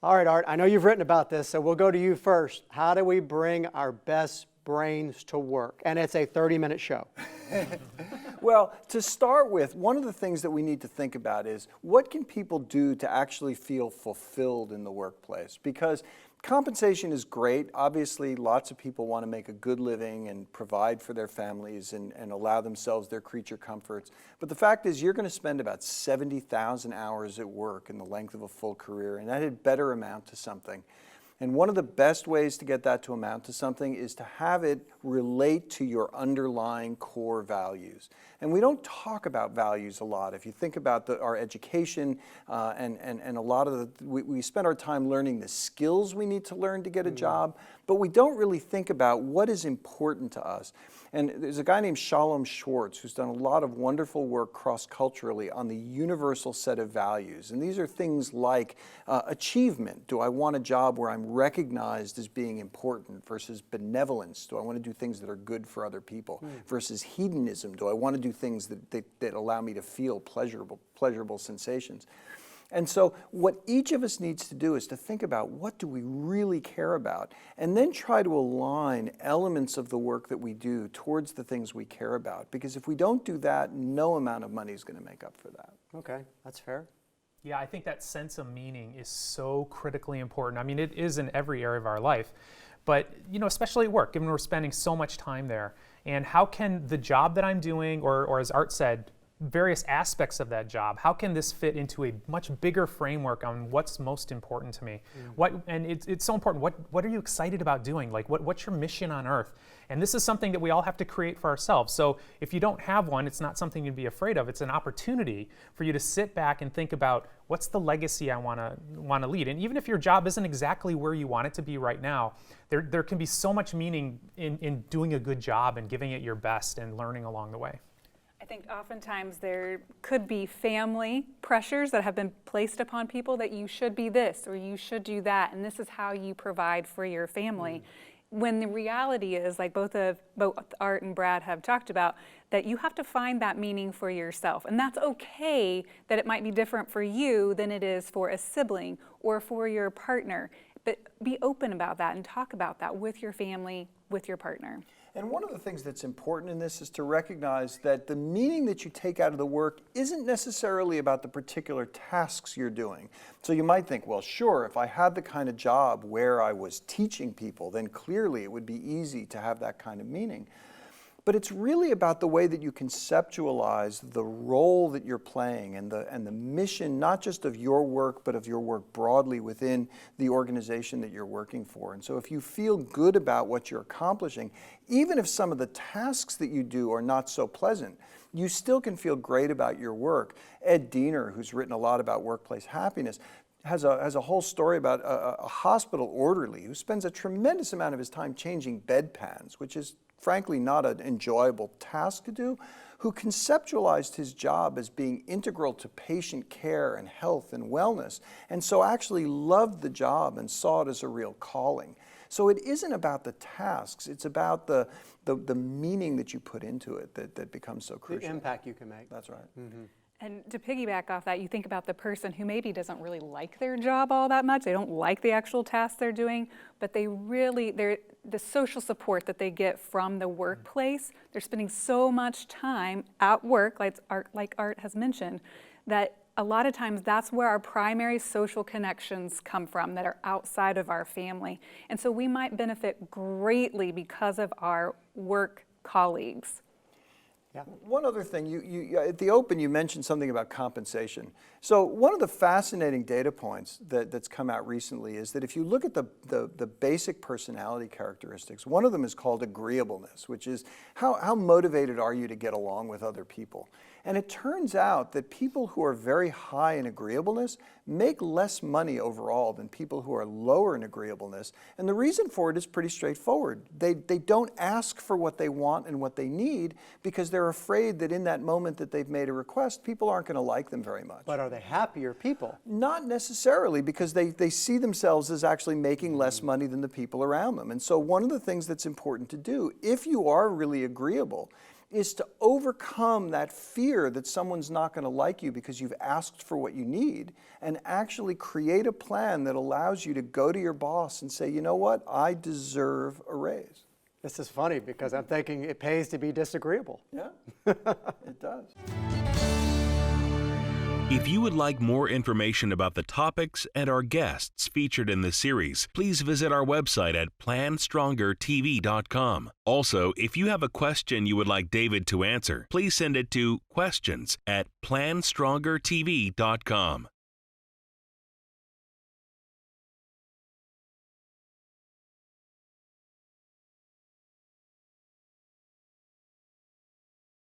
All right, Art, I know you've written about this, so we'll go to you first. How do we bring our best brains to work? And it's a 30-minute show. Well, to start with, one of the things that we need to think about is what can people do to actually feel fulfilled in the workplace? Because compensation is great. Obviously, lots of people want to make a good living and provide for their families and allow themselves their creature comforts. But the fact is, you're going to spend about 70,000 hours at work in the length of a full career, and that had better amount to something. And one of the best ways to get that to amount to something is to have it relate to your underlying core values. And we don't talk about values a lot. If you think about our education and a lot of we spend our time learning the skills we need to learn to get a job, but we don't really think about what is important to us. And there's a guy named Shalom Schwartz who's done a lot of wonderful work cross-culturally on the universal set of values. And these are things like achievement. Do I want a job where I'm recognized as being important versus benevolence? Do I want to do things that are good for other people versus hedonism? Do I want to do things that allow me to feel pleasurable sensations? And so what each of us needs to do is to think about what do we really care about, and then try to align elements of the work that we do towards the things we care about. Because if we don't do that, no amount of money is going to make up for that. Okay, that's fair. Yeah, I think that sense of meaning is so critically important. I mean, it is in every area of our life, but especially at work, given we're spending so much time there. And how can the job that I'm doing, or as Art said, various aspects of that job, how can this fit into a much bigger framework on what's most important to me? And it's so important. What are you excited about doing? Like, what's your mission on Earth? And this is something that we all have to create for ourselves. So if you don't have one, it's not something to be afraid of. It's an opportunity for you to sit back and think about what's the legacy I want to lead. And even if your job isn't exactly where you want it to be right now, there can be so much meaning in doing a good job and giving it your best and learning along the way. I think oftentimes there could be family pressures that have been placed upon people that you should be this or you should do that, and this is how you provide for your family. When the reality is, like both Art and Brad have talked about, that you have to find that meaning for yourself. And that's okay that it might be different for you than it is for a sibling or for your partner. But be open about that and talk about that with your family, with your partner. And one of the things that's important in this is to recognize that the meaning that you take out of the work isn't necessarily about the particular tasks you're doing. So you might think, well, sure, if I had the kind of job where I was teaching people, then clearly it would be easy to have that kind of meaning. But it's really about the way that you conceptualize the role that you're playing and the mission, not just of your work, but of your work broadly within the organization that you're working for. And so if you feel good about what you're accomplishing, even if some of the tasks that you do are not so pleasant, you still can feel great about your work. Ed Diener, who's written a lot about workplace happiness, has a whole story about a hospital orderly who spends a tremendous amount of his time changing bedpans, which is frankly not an enjoyable task to do, who conceptualized his job as being integral to patient care and health and wellness, and so actually loved the job and saw it as a real calling. So it isn't about the tasks, it's about the meaning that you put into it that becomes so crucial. The impact you can make. That's right. Mm-hmm. And to piggyback off that, you think about the person who maybe doesn't really like their job all that much. They don't like the actual tasks they're doing, but the social support that they get from the workplace, they're spending so much time at work, like Art has mentioned, that a lot of times that's where our primary social connections come from that are outside of our family. And so we might benefit greatly because of our work colleagues. Yeah. One other thing, you at the open you mentioned something about compensation. So one of the fascinating data points that's come out recently is that if you look at the basic personality characteristics, one of them is called agreeableness, which is how motivated are you to get along with other people. And it turns out that people who are very high in agreeableness make less money overall than people who are lower in agreeableness. And the reason for it is pretty straightforward. They don't ask for what they want and what they need because they're afraid that in that moment that they've made a request, people aren't going to like them very much. But are they happier people? Not necessarily, because they see themselves as actually making less money than the people around them. And so one of the things that's important to do, if you are really agreeable, is to overcome that fear that someone's not going to like you because you've asked for what you need, and actually create a plan that allows you to go to your boss and say, you know what, I deserve a raise. This is funny because I'm thinking it pays to be disagreeable. Yeah, it does. If you would like more information about the topics and our guests featured in this series, please visit our website at PlanStrongerTV.com. Also, if you have a question you would like David to answer, please send it to questions@PlanStrongerTV.com.